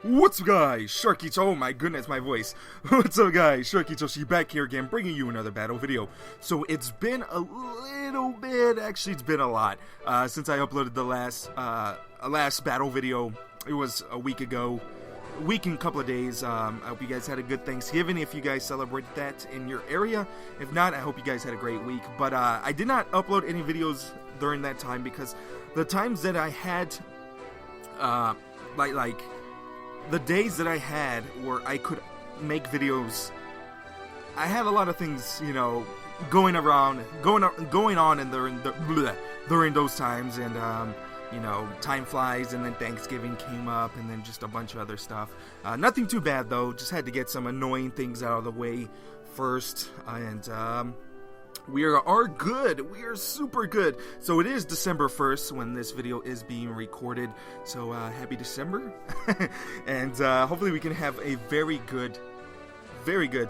What's up guys, sharkeatyoshi, oh my goodness, my voice. What's up guys, sharkeatyoshi back here again, bringing you another battle video. So it's been a little bit, actually it's been a lot, since I uploaded the last battle video. It was a week ago, a week and a couple of days. I hope you guys had a good Thanksgiving if you guys celebrated that in your area. If not, I hope you guys had a great week. But I did not upload any videos during that time because the times that I had, the days that I had where I could make videos, I had a lot of things, you know, going on and during those times, and you know, time flies, and then Thanksgiving came up, and then just a bunch of other stuff. Nothing too bad though, just had to get some annoying things out of the way first, and we are good. We are super good. So it is December 1st when this video is being recorded. So happy December. And hopefully we can have a very good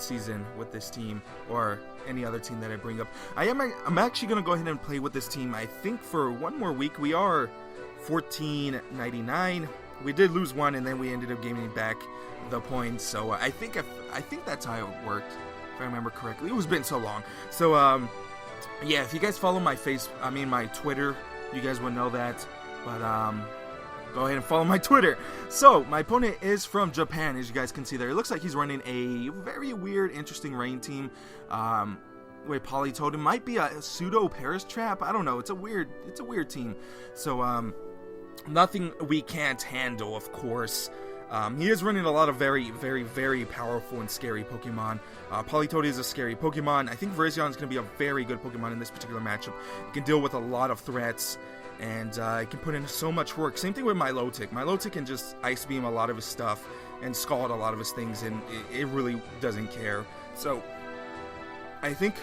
season with this team or any other team that I bring up. I'm actually going to go ahead and play with this team. I think for one more week. We are 14.99. We did lose one, and then we ended up gaining back the points. So I think that's how it worked, if I remember correctly. It was been so long. So yeah, if you guys follow my my Twitter, you guys will know that. But go ahead and follow my Twitter. So my opponent is from Japan, as you guys can see there. It looks like he's running a very weird, interesting rain team. Wait, Polytoad, might be a pseudo Paris trap. I don't know. It's a weird team. So nothing we can't handle, of course. He is running a lot of very, very, very powerful and scary Pokemon. Polytoad is a scary Pokemon. I think Virizion is going to be a very good Pokemon in this particular matchup. It can deal with a lot of threats, and it can put in so much work. Same thing with Milotic. Milotic can just Ice Beam a lot of his stuff and Scald a lot of his things, and it really doesn't care. So I think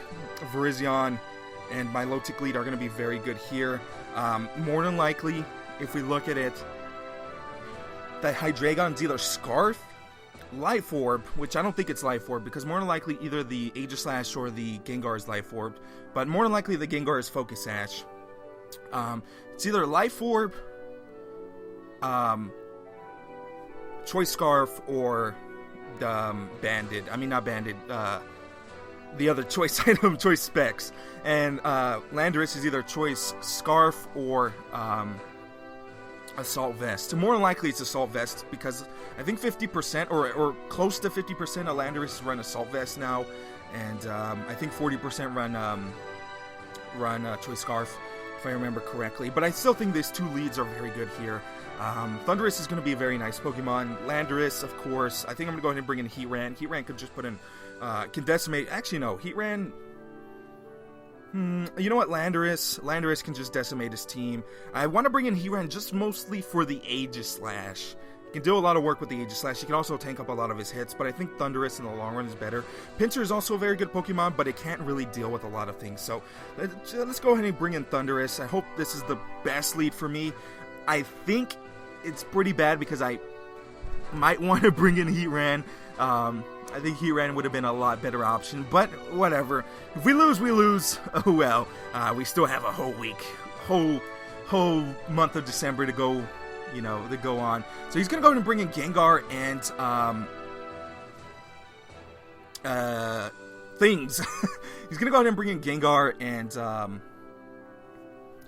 Virizion and Milotic lead are going to be very good here. More than likely, if we look at it, that Hydreigon's either Scarf, Life Orb, which I don't think it's Life Orb, because more than likely either the Aegislash or the Gengar is Life Orb, but more than likely the Gengar is Focus Sash. It's either Life Orb, Choice Scarf, or Banded. I mean, not Banded, the other choice item, Choice Specs. And Landorus is either Choice Scarf or Assault Vest. More than likely it's Assault Vest, because I think 50% or close to 50% of Landorus run Assault Vest now, and I think 40% run Choice Scarf, if I remember correctly. But I still think these two leads are very good here. Thundurus is going to be a very nice Pokemon. Landorus, of course. I think I'm going to go ahead and bring in Heatran. Heatran could just put in, can decimate. Actually, no. Heatran. You know what, Landorus can just decimate his team. I want to bring in Heatran just mostly for the Aegislash. He can do a lot of work with the Aegislash. He can also tank up a lot of his hits, but I think Thundurus in the long run is better. Pinsir is also a very good Pokemon, but it can't really deal with a lot of things. So let's go ahead and bring in Thundurus. I hope this is the best lead for me. I think it's pretty bad because I might want to bring in Heatran. I think Heatran would have been a lot better option, but whatever. If we lose, we lose. Oh well. We still have a whole week, whole month of December to go, you know, to go on. So he's gonna go ahead and bring in Gengar and things. He's gonna go ahead and bring in Gengar and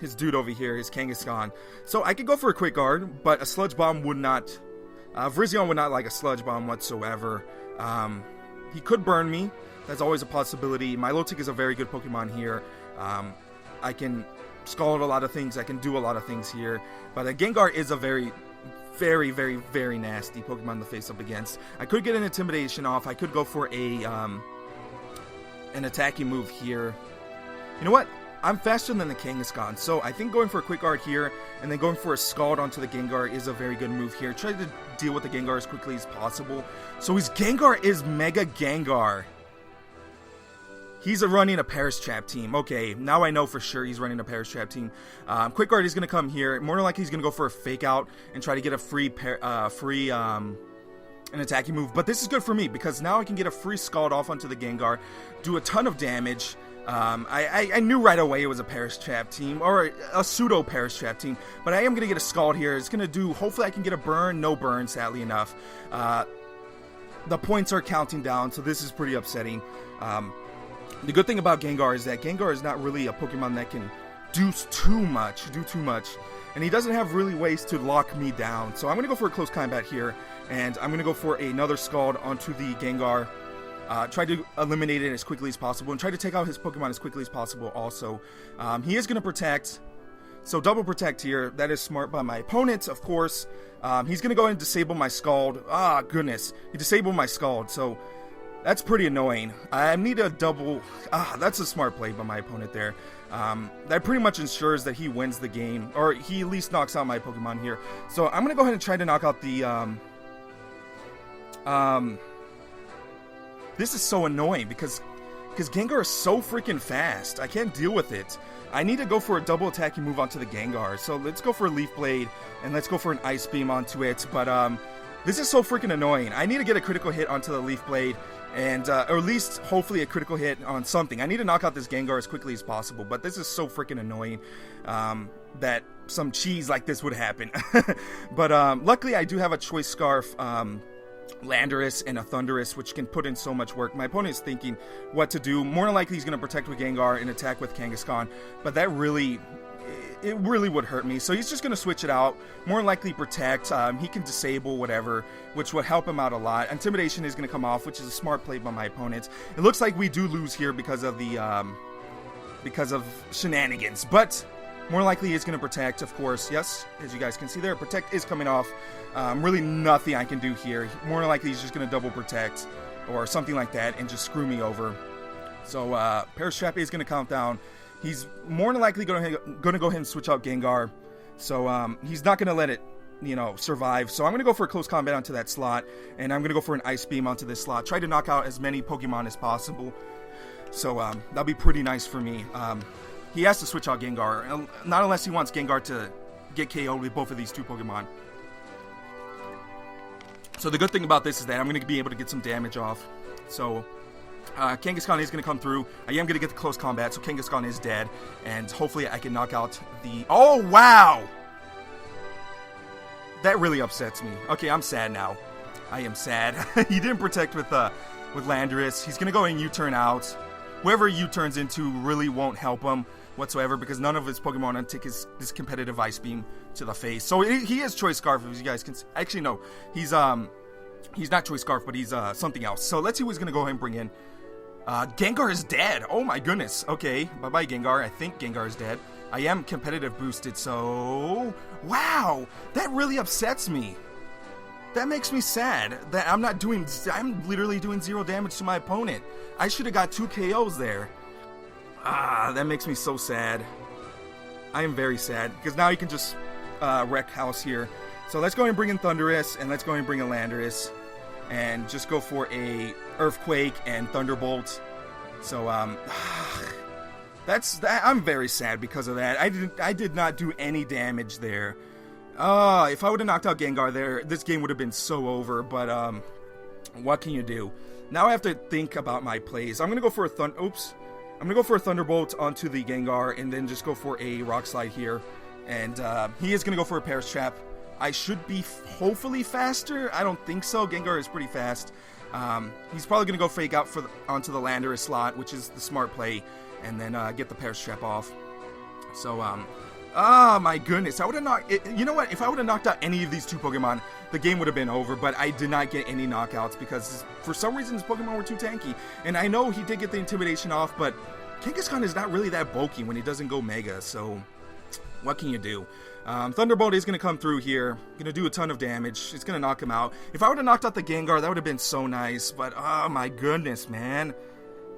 his dude over here, his Kangaskhan. So I could go for a Quick Guard, but a Sludge Bomb would not. Virizion would not like a Sludge Bomb whatsoever. He could burn me. That's always a possibility. Milotic is a very good Pokemon here. I can Scald a lot of things. I can do a lot of things here. But a Gengar is a very, very, very, very nasty Pokemon to face up against. I could get an Intimidation off. I could go for an attacking move here. You know what? I'm faster than the Kangaskhan, so I think going for a Quick Guard here and then going for a Scald onto the Gengar is a very good move here. Try to deal with the Gengar as quickly as possible. So his Gengar is Mega Gengar. He's running a Paris Trap team. Okay, now I know for sure he's running a Paris Trap team. Quick Guard is going to come here. More than likely he's going to go for a Fake Out and try to get a an attacking move. But this is good for me because now I can get a free Scald off onto the Gengar, do a ton of damage. I knew right away it was a Perish Trap team, or a pseudo Perish Trap team, but I am going to get a Scald here. It's going to do, hopefully I can get a burn. No burn, sadly enough. The points are counting down, so this is pretty upsetting. The good thing about Gengar is that Gengar is not really a Pokemon that can do too much, and he doesn't have really ways to lock me down. So I'm going to go for a close combat here, and I'm going to go for another Scald onto the Gengar. Try to eliminate it as quickly as possible, and try to take out his Pokemon as quickly as possible also. He is going to protect, so double protect here. That is smart by my opponent, of course. He's going to go ahead and disable my Scald. Ah, goodness. He disabled my Scald, so that's pretty annoying. I need a double... that's a smart play by my opponent there. That pretty much ensures that he wins the game, or he at least knocks out my Pokemon here. So I'm going to go ahead and try to knock out the... This is so annoying because Gengar is so freaking fast. I can't deal with it. I need to go for a double attacking move onto the Gengar. So let's go for a Leaf Blade, and let's go for an Ice Beam onto it. But this is so freaking annoying. I need to get a critical hit onto the Leaf Blade, and or at least hopefully a critical hit on something. I need to knock out this Gengar as quickly as possible. But this is so freaking annoying that some cheese like this would happen. But luckily I do have a Choice Scarf, Landorus, and a Thundurus, which can put in so much work. My opponent is thinking what to do. More than likely he's going to protect with Gengar and attack with Kangaskhan, but that really would hurt me. So he's just going to switch it out. More than likely protect. He can disable whatever, which would help him out a lot. Intimidation is going to come off, which is a smart play by my opponent. It looks like we do lose here because of the shenanigans, but more likely he's going to protect, of course. Yes, as you guys can see there, protect is coming off. Really nothing I can do here. More than likely he's just going to double protect or something like that and just screw me over. So Perish Trap is going to count down. He's more than likely going to go ahead and switch out Gengar. So he's not going to let it, survive. So I'm going to go for a close combat onto that slot, and I'm going to go for an Ice Beam onto this slot. Try to knock out as many Pokemon as possible. So that'll be pretty nice for me. He has to switch out Gengar, not unless he wants Gengar to get KO'd with both of these two Pokemon. So the good thing about this is that I'm going to be able to get some damage off. So Kangaskhan is going to come through. I am going to get the close combat, so Kangaskhan is dead. And hopefully I can knock out the... Oh, wow! That really upsets me. Okay, I'm sad now. I am sad. He didn't protect with Landorus. He's going to go and U-turn out. Whoever U-turns into really won't help him whatsoever, because none of his Pokemon take this competitive Ice Beam to the face. So he is Choice Scarf, as you guys can see. Actually, no. He's not Choice Scarf, but he's something else. So let's see who he's going to go ahead and bring in. Gengar is dead. Oh my goodness. Okay, bye-bye Gengar. I think Gengar is dead. I am competitive boosted, so... Wow! That really upsets me. That makes me sad that I'm literally doing 0 damage to my opponent. I should have got 2 KOs there. That makes me so sad. I am very sad, because now he can just wreck house here. So let's go ahead and bring in Thundurus, and let's go ahead and bring in Landorus, and just go for a Earthquake and Thunderbolt. So I'm very sad because of that. I did not do any damage there. If I would have knocked out Gengar there, this game would have been so over. But what can you do? Now I have to think about my plays. I'm gonna go for a I'm gonna go for a Thunderbolt onto the Gengar, and then just go for a Rock Slide here. And he is gonna go for a Perish Trap. I should be hopefully faster. I don't think so. Gengar is pretty fast. He's probably gonna go Fake Out onto the Landorus slot, which is the smart play, and then get the Perish Trap off. So my goodness, I would have knocked. You know what? If I would have knocked out any of these two Pokemon, the game would have been over. But I did not get any knockouts because for some reason his Pokemon were too tanky. And I know he did get the Intimidation off, but Kangaskhan is not really that bulky when he doesn't go Mega. So what can you do? Thunderbolt is going to come through here. Going to do a ton of damage. It's going to knock him out. If I would have knocked out the Gengar, that would have been so nice. But oh my goodness, man.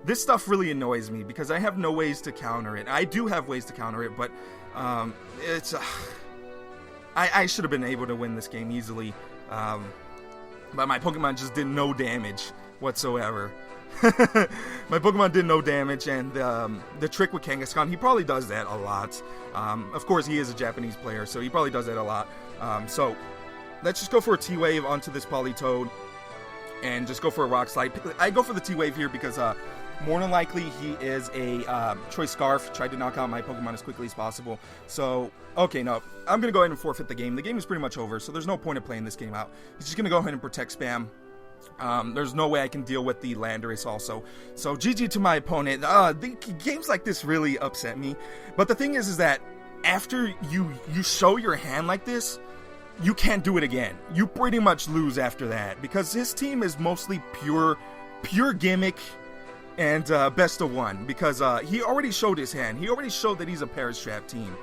This stuff really annoys me because I have no ways to counter it. I do have ways to counter it, but I should have been able to win this game easily. But my Pokemon just did no damage whatsoever. My Pokemon did no damage, and the trick with Kangaskhan, he probably does that a lot. Of course, he is a Japanese player, so he probably does that a lot. So let's just go for a T-Wave onto this Politoed, and just go for a Rock Slide. I go for the T-Wave here because more than likely he is a Choice Scarf. Tried to knock out my Pokemon as quickly as possible. So, okay, no. I'm going to go ahead and forfeit the game. The game is pretty much over, so there's no point in playing this game out. He's just going to go ahead and Protect Spam. There's no way I can deal with the Landorus also. So GG to my opponent. The games like this really upset me. But the thing is that after you show your hand like this, you can't do it again. You pretty much lose after that, because his team is mostly pure gimmick and best of one, because he already showed his hand. He already showed that he's a Paris Trap team.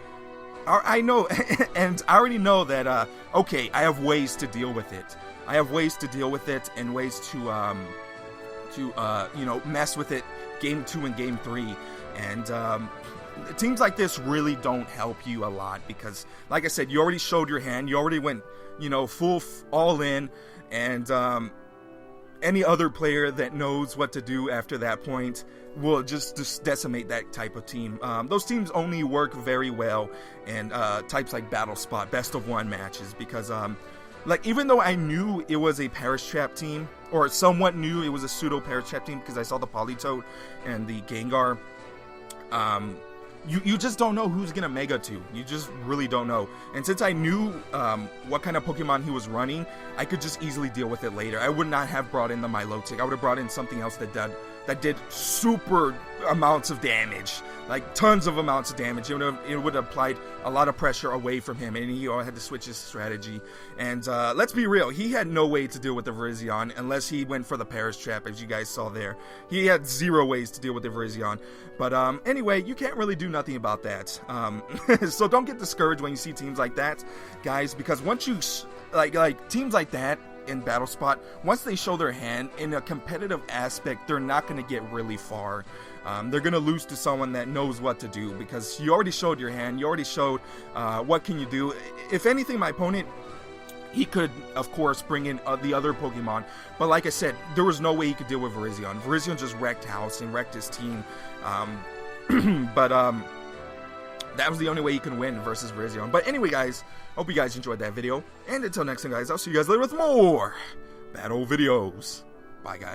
I know, and I already know that, okay, I have ways to deal with it. I have ways to deal with it, and ways to you know, mess with it game 2 and game 3. And teams like this really don't help you a lot, because, like I said, you already showed your hand. You already went, you know, all in, and any other player that knows what to do after that point will just decimate that type of team. Those teams only work very well in types like Battle Spot, best of one matches, because like, even though I knew it was a Paris Trap team, or somewhat knew it was a pseudo Paris Trap team because I saw the Politoed and the Gengar, you just don't know who's gonna Mega to. You just really don't know. And since I knew what kind of Pokemon he was running, I could just easily deal with it later. I would not have brought in the Milotic. I would have brought in something else that did super amounts of damage, like tons of amounts of damage. It would have applied a lot of pressure away from him, and he had to switch his strategy. And let's be real, he had no way to deal with the Virizion unless he went for the Paris Trap, as you guys saw there. He had 0 ways to deal with the Virizion. But anyway, you can't really do nothing about that. So don't get discouraged when you see teams like that, guys, because once you like teams like that in Battle Spot, once they show their hand in a competitive aspect, they're not going to get really far. They're going to lose to someone that knows what to do, because you already showed your hand. You already showed what can you do. If anything, my opponent, he could, of course, bring in the other Pokemon, but like I said, there was no way he could deal with Virizion. Virizion just wrecked House and wrecked his team. But that was the only way he could win versus Virizion. But anyway, guys, hope you guys enjoyed that video. And until next time, guys, I'll see you guys later with more battle videos. Bye, guys.